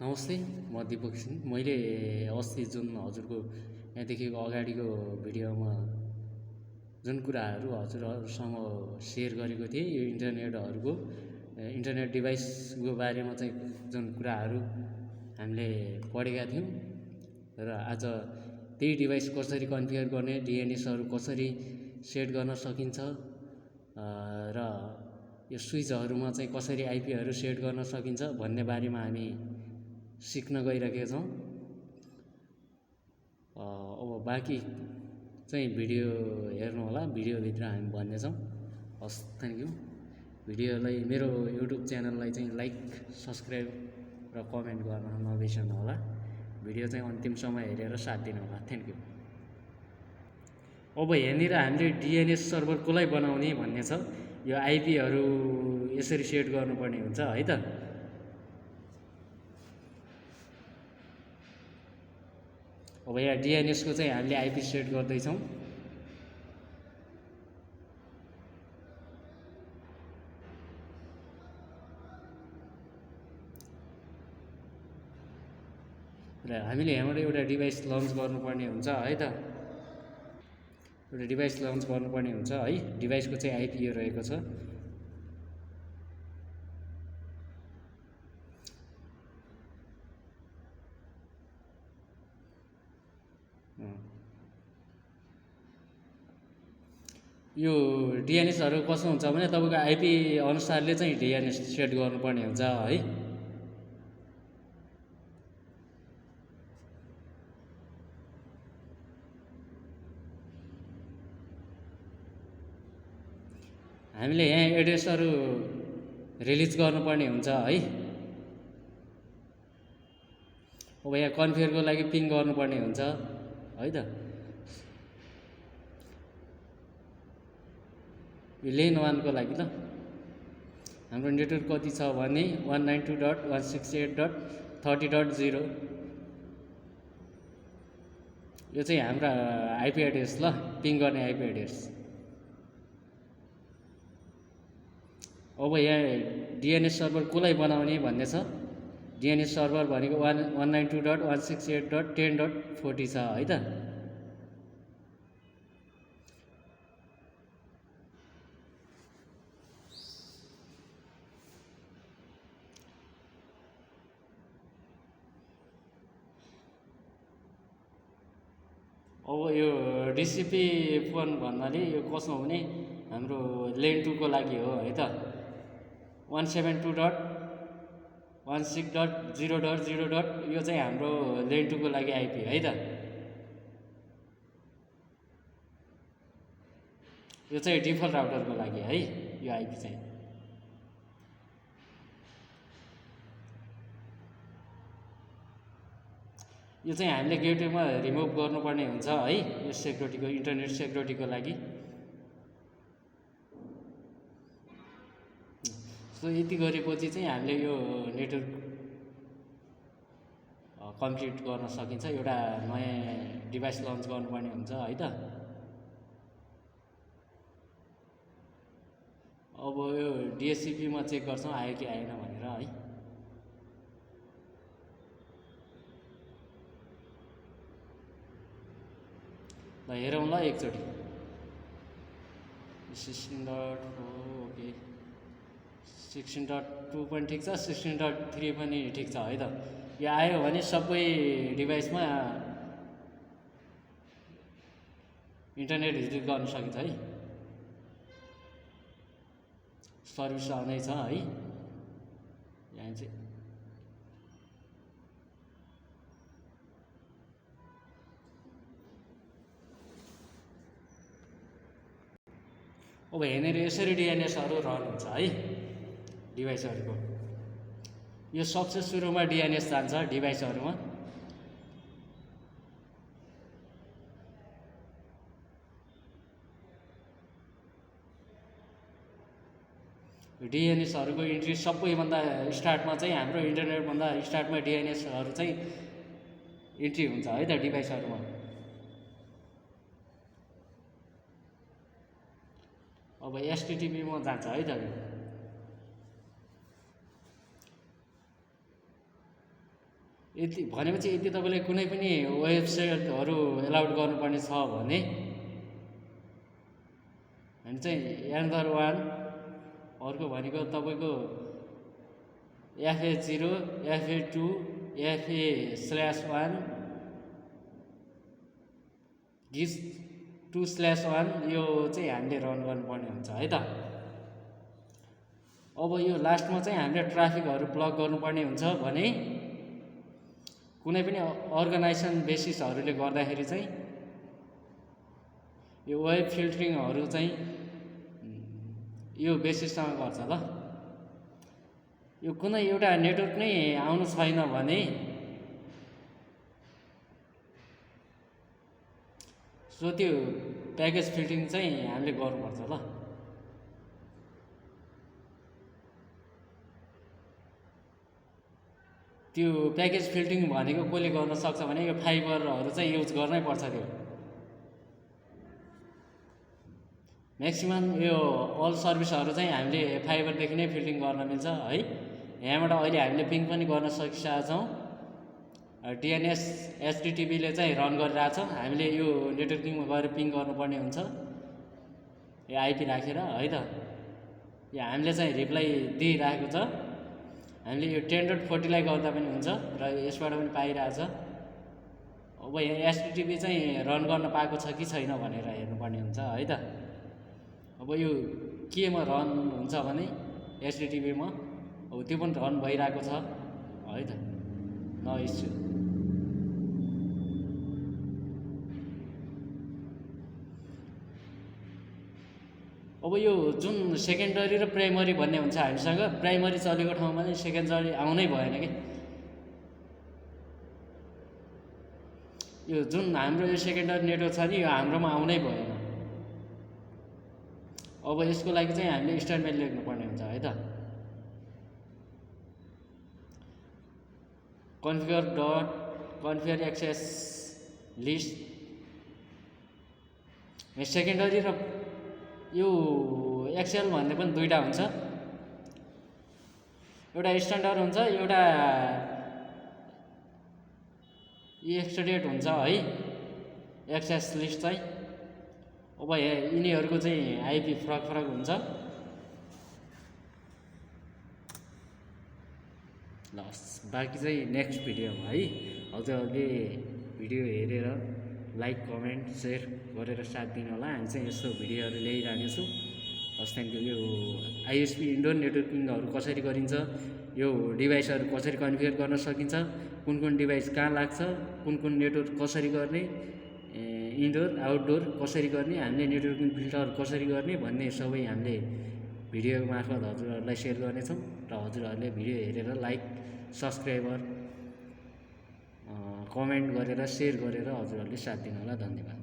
नमस्ते, म दिपक सिंह। मैले अस्ति जुन हजुरको यहाँदेखिको अगाडिको भिडियोमा जुन कुराहरू हजुरहरूसँग सेयर गरेको थिएँ, यो इन्टरनेट डिभाइसको बारेमा चाहिँ जुन कुराहरू हामीले पढेका थियौँ र आज त्यही डिभाइस कसरी कन्फिगर गर्ने, डिएनएसहरू कसरी सेट गर्न सकिन्छ र यो स्विचहरूमा चाहिँ कसरी आइपीहरू सेट गर्न सकिन्छ भन्ने बारेमा हामी सिक्न गइरहेका छौँ। अब बाँकी चाहिँ भिडियो हेर्नुहोला, भिडियोभित्र हामी भन्नेछौँ। हस्, थ्याङ्क यू। भिडियोलाई, मेरो युट्युब च्यानललाई चाहिँ लाइक, सब्सक्राइब र कमेन्ट गर्न नबिर्सनु होला। भिडियो चाहिँ अन्तिमसम्म हेरेर साथ दिनु होला। Thank you. अब यहाँनिर हामीले डिएनएस सर्भर कसलाई बनाउने भन्ने छ। यो आइपीहरू यसरी सेट गर्नुपर्ने हुन्छ है त। अब यहाँ डिएनएसको चाहिँ हामीले आइपी सेट गर्दैछौँ। र हामीले यहाँबाट एउटा डिभाइस लन्च गर्नुपर्ने हुन्छ है त। एउटा डिभाइस लन्च गर्नुपर्ने हुन्छ है। डिभाइसको चाहिँ आइपी यो रहेको छ। यो डिएनएसहरू कस्तो हुन्छ भने तपाईँको आइपी अनुसारले चाहिँ डिएनएस सेट गर्नुपर्ने हुन्छ है। हामीले यहाँ एड्रेसहरू रिलिज गर्नुपर्ने हुन्छ है। अब यहाँ कन्फिगरको लागि पिङ गर्नुपर्ने हुन्छ है त। यो लेन 1 को लागि त हाम्रो नेटवर्क कति छ भने 192.168.30.0 यो चाहिँ हाम्रो आइपी एड्रेस ल, पिङ गर्ने आइपी एड्रेस। अब यहाँ डिएनएस सर्भर कसलाई बनाउने भन्ने छ। डिएनएस सर्भर भनेको 192.168.10.40 छ है त। अब यो डिसिपी फोन भन्नाले यो कसो हुने, हाम्रो लेन 2 को लागि हो है त। 172.16.0.0. यो चाहिँ हाम्रो लेन 2 को लागि आइपी है त। यो चाहिँ डिफल्ट राउटरको लागि है यो आइपी चाहिँ। यो चाहिँ हामीले गेटवेमा रिमुभ गर्नुपर्ने हुन्छ है, यो सेक्युरिटीको, इन्टरनेट सेक्युरिटीको लागि। सो यति गरेपछि चाहिँ हामीले यो नेटवर्क कम्प्लिट गर्न सकिन्छ। एउटा नयाँ डिभाइस लन्च गर्नुपर्ने हुन्छ है त। अब यो डिएससिपीमा चेक गर्छौँ आयो कि आएन भनेर है। ल हेरौँ ल एकचोटि। 16.4 ओके, 16.2 पनि ठिक छ, 16.3 पनि ठिक छ है त। यो आयो भने सबै डिभाइसमा इन्टरनेट भिजिट गर्न सकिन्छ है। सर्भिस आउँदैछ है यहाँ चाहिँ। अब यहाँनिर यसरी डिएनएसहरू रन हुन्छ है डिभाइसहरूको। यो सबसे सुरुमा डिएनएस जान्छ डिभाइसहरूमा। डिएनएसहरूको इन्ट्री सबैभन्दा स्टार्टमा चाहिँ हाम्रो इन्टरनेटभन्दा स्टार्टमा डिएनएसहरू चाहिँ इन्ट्री हुन्छ है त डिभाइसहरूमा। अब एचटिटिपीमा जान्छ है त। यति भनेपछि यदि तपाईँले कुनै पनि वेबसाइटहरू एलाउड गर्नुपर्ने छ भने हामी चाहिँ एनदर वान अर्को भनेको तपाईँको FA0 FA2 FA/1 GIS 2/1 यो चाहिँ हामीले रन गर्नुपर्ने हुन्छ है त। अब यो लास्टमा चाहिँ हामीले ट्राफिकहरू ब्लक गर्नुपर्ने हुन्छ भने कुनै पनि अर्गनाइजेसन बेसिसहरूले गर्दाखेरि चाहिँ यो वेब फिल्टरिङहरू चाहिँ यो बेसिससँग गर्छ ल। यो कुनै एउटा नेटवर्क नै आउनु छैन भने सो त्यो प्याकेज फिल्टरिङ चाहिँ हामीले गर्नुपर्छ ल। त्यो प्याकेज फिल्टरिङ भनेको कसले गर्न सक्छ भने यो फाइबरहरू चाहिँ युज गर्नै पर्छ। त्यो म्याक्सिमम यो अल सर्भिसहरू चाहिँ हामीले फाइबरदेखि नै फिल्टरिङ गर्न मिल्छ है। यहाँबाट अहिले हामीले पिङ पनि गर्न सकिसकेका छौँ। DNS HTTPले चाहिँ रन गरिरहेछ। हामीले यो नेटवर्किङमा गएर पिङ गर्नुपर्ने हुन्छ यो आइपी राखेर है त। यो हामीले चाहिँ रिप्लाई दिइरहेको छ। हामीले यो 10.40लाई गर्दा पनि हुन्छ र यसबाट पनि पाइरहेछ। अब यहाँ HTTP चाहिँ रन गर्न पाएको छ कि छैन भनेर हेर्नुपर्ने हुन्छ है त। अब यो केमा रन हुन्छ भने HTTPमा अब त्यो पनि रन भइरहेको छ है त, नो इस्यु। अब यो जुन सेकेन्डरी र प्राइमरी भन्ने हुन्छ हामीसँग, प्राइमरी चलेको ठाउँमा चाहिँ सेकेन्डरी आउनै भएन कि। यो जुन हाम्रो यो सेकेन्डरी नेटवर्क छ नि यो हाम्रोमा आउनै भएन। अब यसको लागि चाहिँ हामीले स्टेटमेन्ट लेख्नुपर्ने हुन्छ है त। configure access list सेकेन्डरी र यो एक्सएल भन्ने पनि दुईटा हुन्छ। एउटा स्ट्यान्डर्ड हुन्छ, एउटा एक्सटेन्डेड हुन्छ है एक्सेस लिस्ट चाहिँ। अब यिनीहरूको चाहिँ आइपी फरक फरक हुन्छ। ल बाँकी चाहिँ नेक्स्ट भिडियोमा है। हजुरहरूले भिडियो हेरेर लाइक कमेन्ट सेयर गरेर साथ दिनु होला। हामी चाहिँ यस्तो भिडियोहरू ल्याइरहनेछौँ। हस् थ्याङ्क यू। यो आइएसपी इन्डोर नेटवर्किङहरू कसरी गरिन्छ, यो डिभाइसहरू कसरी कन्फिगर गर्न सकिन्छ, कुन कुन डिभाइस कहाँ लाग्छ, कुन कुन नेटवर्क कसरी गर्ने, इन्डोर आउटडोर कसरी गर्ने, हामीले नेटवर्किङ फिल्टर कसरी गर्ने भन्ने सबै हामीले भिडियो मार्फत हजुरहरूलाई सेयर गर्नेछौँ। र हजुरहरूले भिडियो हेरेर लाइक सब्सक्राइबर कमेन्ट गरेर सेयर गरेर हजुरहरूले साथ दिनु होला। धन्यवाद।